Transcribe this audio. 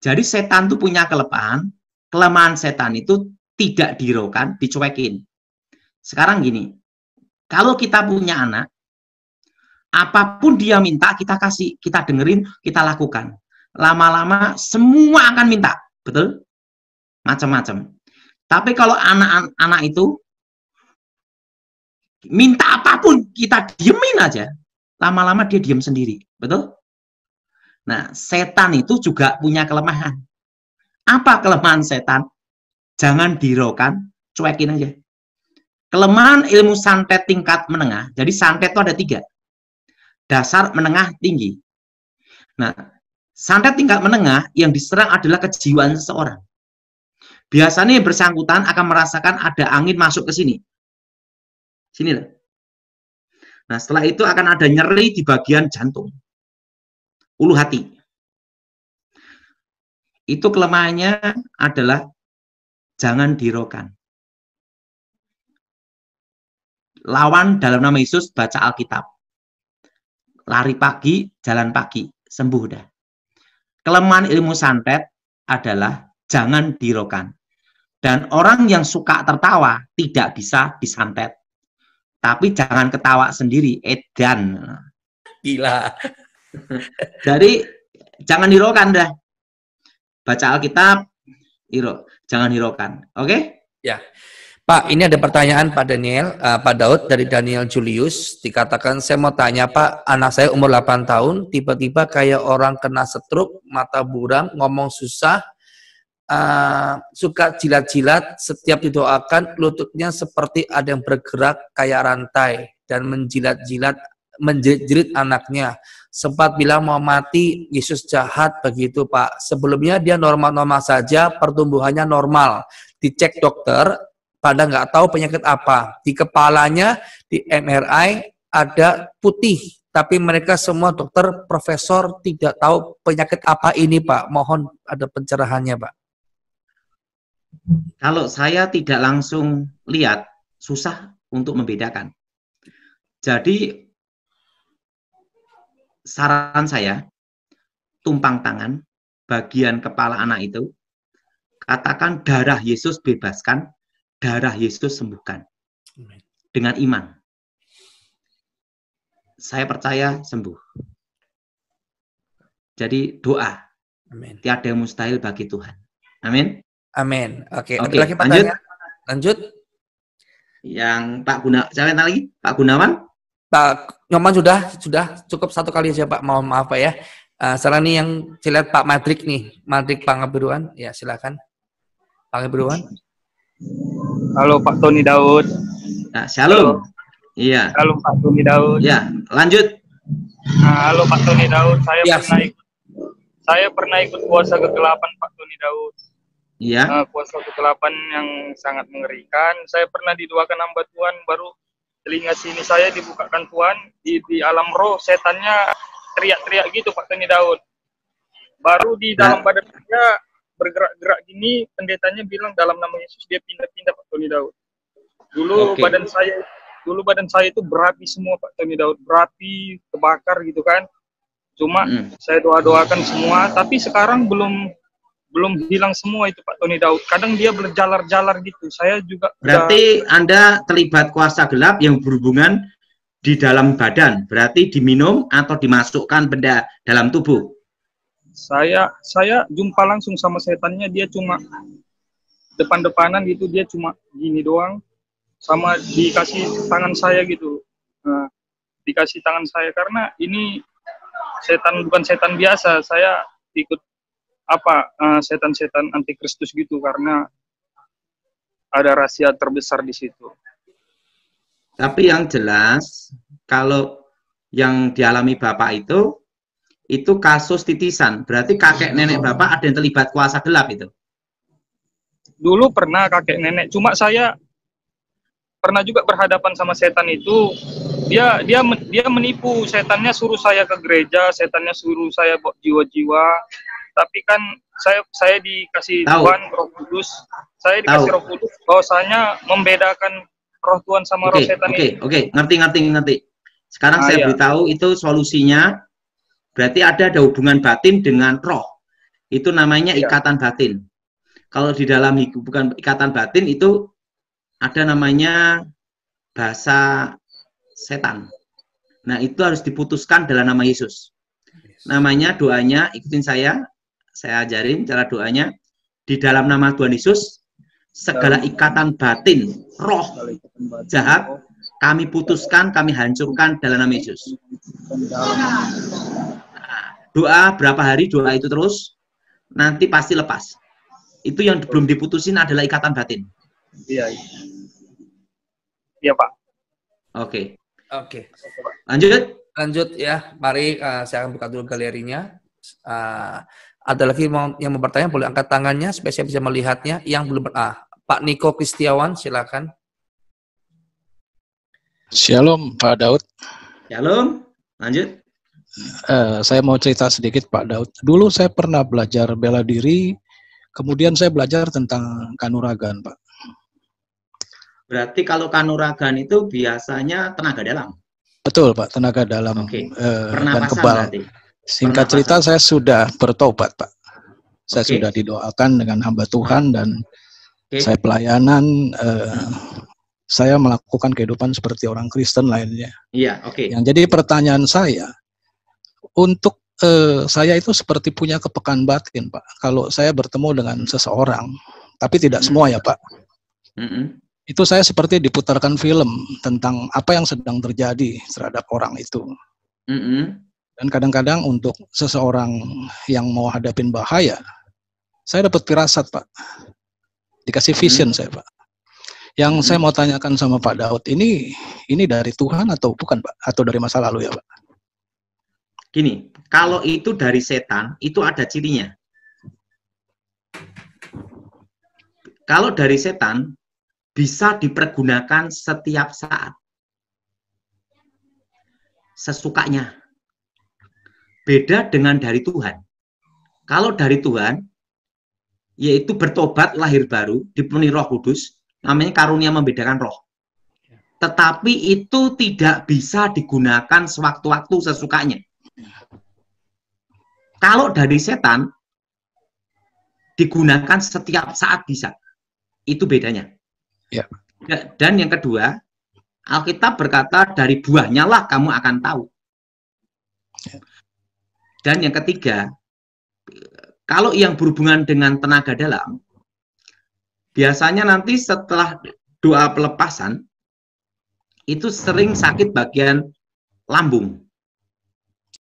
Jadi setan itu punya kelemahan. Kelemahan setan itu tidak dihiraukan, dicuekin. Sekarang gini, kalau kita punya anak, apapun dia minta, kita kasih, kita dengerin, kita lakukan. Lama-lama semua akan minta, betul? Macam-macam. Tapi kalau anak-anak itu minta apapun, kita diemin aja. Lama-lama dia diem sendiri, betul? Nah, setan itu juga punya kelemahan. Apa kelemahan setan? Jangan dihiraukan, cuekin aja. Kelemahan ilmu santet tingkat menengah, jadi santet itu ada 3. Dasar, menengah, tinggi. Nah, santet tingkat menengah yang diserang adalah kejiwaan seseorang. Biasanya yang bersangkutan akan merasakan ada angin masuk ke sini. Sini lah. Nah, setelah itu akan ada nyeri di bagian jantung. Ulu hati. Itu kelemahannya adalah jangan dihiraukan. Lawan dalam nama Yesus, baca Alkitab. Lari pagi, jalan pagi, sembuh dah. Kelemahan ilmu santet adalah jangan dihiraukan. Dan orang yang suka tertawa tidak bisa disantet. Tapi jangan ketawa sendiri, edan. Gila. Jadi jangan hiraukan dah. Baca Alkitab, jangan hiraukan. Oke? Ya. Pak, ini ada pertanyaan Pak Daniel, Pak Daud dari Daniel Julius. Dikatakan, saya mau tanya Pak, anak saya umur 8 tahun, tiba-tiba kayak orang kena stroke, mata buram, ngomong susah, suka jilat-jilat, setiap didoakan lututnya seperti ada yang bergerak kayak rantai dan menjilat-jilat, menjerit anaknya. Sempat bilang mau mati, Yesus jahat begitu Pak. Sebelumnya dia normal-normal saja, pertumbuhannya normal. Dicek dokter, pada nggak tahu penyakit apa. Di kepalanya, di MRI ada putih. Tapi mereka semua dokter, profesor tidak tahu penyakit apa ini Pak. Mohon ada pencerahannya Pak. Kalau saya tidak langsung lihat, susah untuk membedakan. Jadi, saran saya, tumpang tangan, bagian kepala anak itu, katakan darah Yesus bebaskan, darah Yesus sembuhkan. Dengan iman. Saya percaya sembuh. Jadi doa. Amin. Tiada yang mustahil bagi Tuhan. Amin. Amin. Oke. Oke, Ada lagi pertanyaan? Lanjut. Yang Pak Gunawan, siapa lagi? Pak Gunawan? Pak Nyoman sudah cukup satu kali aja Pak. Mohon maaf Pak ya. Sekarang nih yang saya lihat Pak Madrik nih, Madrik Pangaberuan. Ya silakan. Pangaberuan. Halo Pak Tony Daud. Nah, shalom. Iya. Halo Pak Tony Daud. Ya, lanjut. Halo Pak Tony Daud. Ya. Saya pernah ikut puasa kegelapan Pak Tony Daud. Iya. Puasa kegelapan yang sangat mengerikan. Saya pernah didoakan hamba Tuhan, baru telinga sini saya dibukakan Tuhan, di alam roh setannya teriak-teriak gitu Pak Tony Daud. Baru di dalam badan saya bergerak-gerak gini, pendetanya bilang dalam nama Yesus dia pindah-pindah Pak Tony Daud. Dulu badan saya itu berapi semua Pak Tony Daud, berapi, kebakar gitu kan. Cuma saya doa-doakan semua, tapi sekarang belum hilang semua itu Pak Tony Daud. Kadang dia berjalar-jalar gitu. Saya juga. Berarti Anda terlibat kuasa gelap yang berhubungan di dalam badan. Berarti diminum atau dimasukkan benda dalam tubuh. Saya jumpa langsung sama setannya, dia cuma depan-depanan gitu, dia cuma gini doang, sama dikasih tangan saya gitu. Nah, dikasih tangan saya karena ini setan, bukan setan biasa. Saya ikut setan-setan antikristus gitu karena ada rahasia terbesar di situ. Tapi yang jelas kalau yang dialami Bapak itu kasus titisan. Berarti kakek nenek Bapak ada yang terlibat kuasa gelap itu. Dulu pernah kakek nenek, cuma saya pernah juga berhadapan sama setan itu. Dia menipu, setannya suruh saya ke gereja, setannya suruh saya bawa jiwa-jiwa. Tapi kan saya dikasih Tuhan Roh Kudus. Saya dikasih Roh Kudus bahwasanya membedakan roh Tuhan sama roh setan itu. Oke, ngerti. Sekarang saya beritahu itu solusinya. Berarti ada hubungan batin dengan roh. Itu namanya Iya. ikatan batin. Kalau di dalam bukan ikatan batin itu ada namanya bahasa setan. Nah, itu harus diputuskan dalam nama Yesus. Namanya doanya, ikutin saya ajarin cara doanya. Di dalam nama Tuhan Yesus, segala ikatan batin, roh jahat, kami putuskan, kami hancurkan dalam nama Yesus. Doa berapa hari, doa itu terus, nanti pasti lepas. Itu yang belum diputusin adalah ikatan batin. Iya. Iya, Pak. Oke. Oke. Lanjut ya. Mari saya akan buka dulu galerinya. Ada lagi yang mau bertanya, boleh angkat tangannya supaya saya bisa melihatnya. Yang belum Pak Niko Kristiawan, silakan. Shalom Pak Daud. Shalom. Lanjut. Saya mau cerita sedikit Pak Daud. Dulu saya pernah belajar bela diri, kemudian saya belajar tentang kanuragan Pak. Berarti kalau kanuragan itu biasanya tenaga dalam. Betul Pak, tenaga dalam dan kebal. Berarti. Singkat cerita saya sudah bertobat Pak. Saya sudah didoakan dengan hamba Tuhan dan saya pelayanan. Saya melakukan kehidupan seperti orang Kristen lainnya. Iya, Yang jadi pertanyaan saya, untuk saya itu seperti punya kepekaan batin Pak. Kalau saya bertemu dengan seseorang, tapi tidak semua ya Pak. Itu saya seperti diputarkan film tentang apa yang sedang terjadi terhadap orang itu. Dan kadang-kadang untuk seseorang yang mau hadapin bahaya, saya dapat firasat Pak. Dikasih vision saya Pak. Yang saya mau tanyakan sama Pak Daud, ini dari Tuhan atau bukan Pak? Atau dari masa lalu ya Pak? Gini, kalau itu dari setan, itu ada cirinya. Kalau dari setan, bisa dipergunakan setiap saat. Sesukanya. Beda dengan dari Tuhan. Kalau dari Tuhan, yaitu bertobat, lahir baru, dipenuhi Roh Kudus, namanya karunia membedakan roh. Tetapi itu tidak bisa digunakan sewaktu-waktu sesukanya. Kalau dari setan, digunakan setiap saat bisa. Itu bedanya. Ya. Dan yang kedua, Alkitab berkata dari buahnya lah kamu akan tahu. Ya. Dan yang ketiga, kalau yang berhubungan dengan tenaga dalam, biasanya nanti setelah doa pelepasan, itu sering sakit bagian lambung.